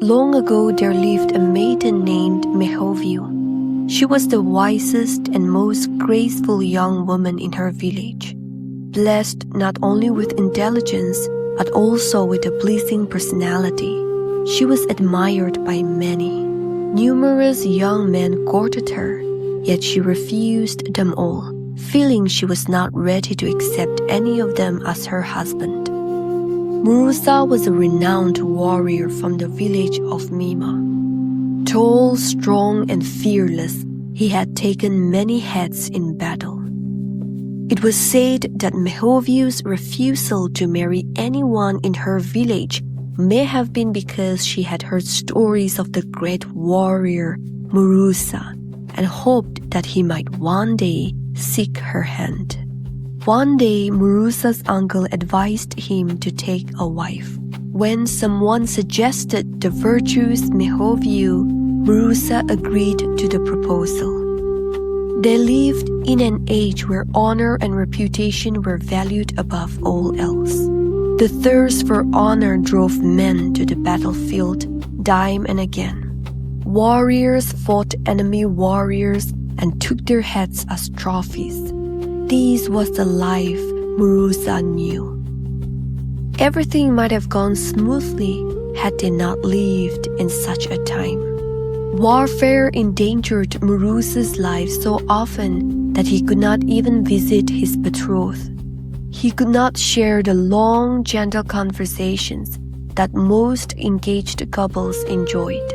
Long ago there lived a maiden named Mehouviü. She was the wisest and most graceful young woman in her village, blessed not only with intelligence but also with a pleasing personality. She was admired by many. Numerous young men courted her, yet she refused them all, feeling she was not ready to accept any of them as her husband. Morusa was a renowned warrior from the village of Mima. Tall, strong, and fearless, he had taken many heads in battle. It was said that Mehouviü's refusal to marry anyone in her village may have been because she had heard stories of the great warrior Morusa and hoped that he might one day seek her hand. One day, Morusa's uncle advised him to take a wife. When someone suggested the virtuous Mehouviü, Morusa agreed to the proposal. They lived in an age where honor and reputation were valued above all else. The thirst for honor drove men to the battlefield time and again. Warriors fought enemy warriors and took their heads as trophies. This was the life Morusa knew. Everything might have gone smoothly had they not lived in such a time. Warfare endangered Morusa's life so often that he could not even visit his betrothed. He could not share the long, gentle conversations that most engaged couples enjoyed.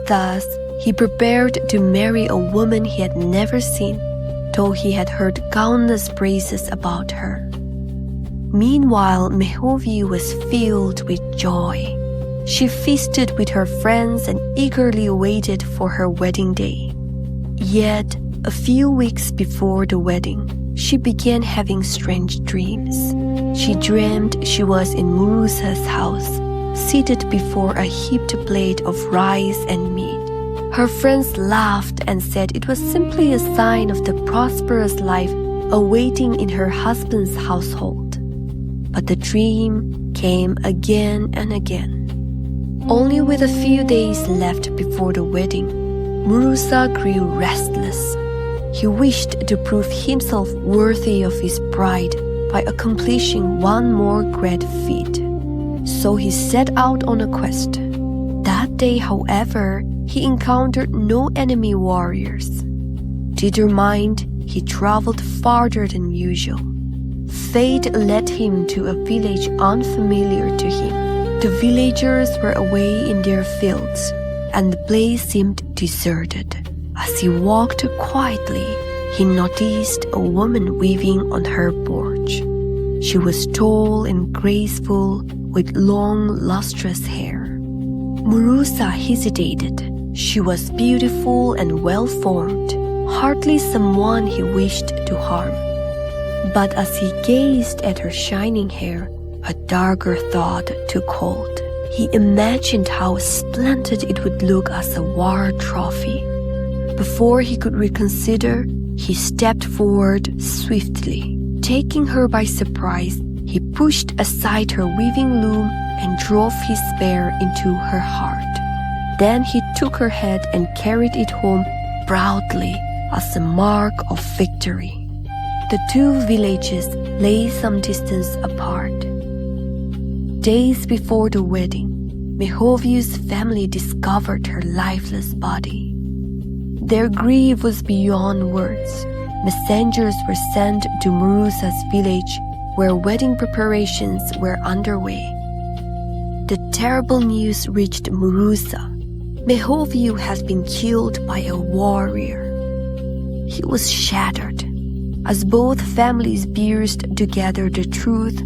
Thus, he prepared to marry a woman he had never seen, though he had heard countless praises about her. Meanwhile, Mehouviü was filled with joy. She feasted with her friends and eagerly waited for her wedding day. Yet, a few weeks before the wedding, she began having strange dreams. She dreamed she was in Morusa's house, seated before a heaped plate of rice and meat. Her friends laughed and said it was simply a sign of the prosperous life awaiting in her husband's household. But the dream came again and again. Only with a few days left before the wedding, Morusa grew restless. He wished to prove himself worthy of his bride by accomplishing one more great feat. So he set out on a quest. That day, however, he encountered no enemy warriors. Determined, he traveled farther than usual. Fate led him to a village unfamiliar to him. The villagers were away in their fields, and the place seemed deserted. As he walked quietly, he noticed a woman weaving on her porch. She was tall and graceful, with long, lustrous hair. Morusa hesitated. She was beautiful and well-formed, hardly someone he wished to harm. But as he gazed at her shining hair, a darker thought took hold. He imagined how splendid it would look as a war trophy. Before he could reconsider, he stepped forward swiftly. Taking her by surprise, he pushed aside her weaving loom and drove his spear into her heart. Then he took her head and carried it home proudly as a mark of victory. The two villages lay some distance apart. Days before the wedding, Mehouviü's family discovered her lifeless body. Their grief was beyond words. Messengers were sent to Morusa's village where wedding preparations were underway. The terrible news reached Morusa. Mehouviü has been killed by a warrior. He was shattered. As both families pieced together the truth,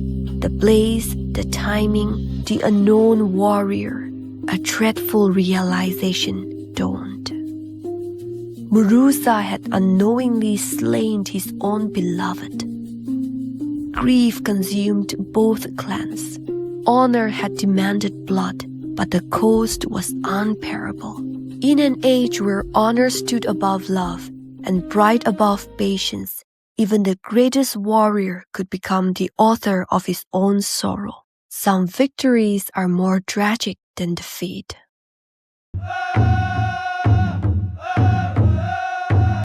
the place, the timing, the unknown warrior, a dreadful realization dawned. Morusa had unknowingly slain his own beloved. Grief consumed both clans. Honor had demanded blood, but the cost was unbearable. In an age where honor stood above love and pride above patience, even the greatest warrior could become the author of his own sorrow. Some victories are more tragic than defeat.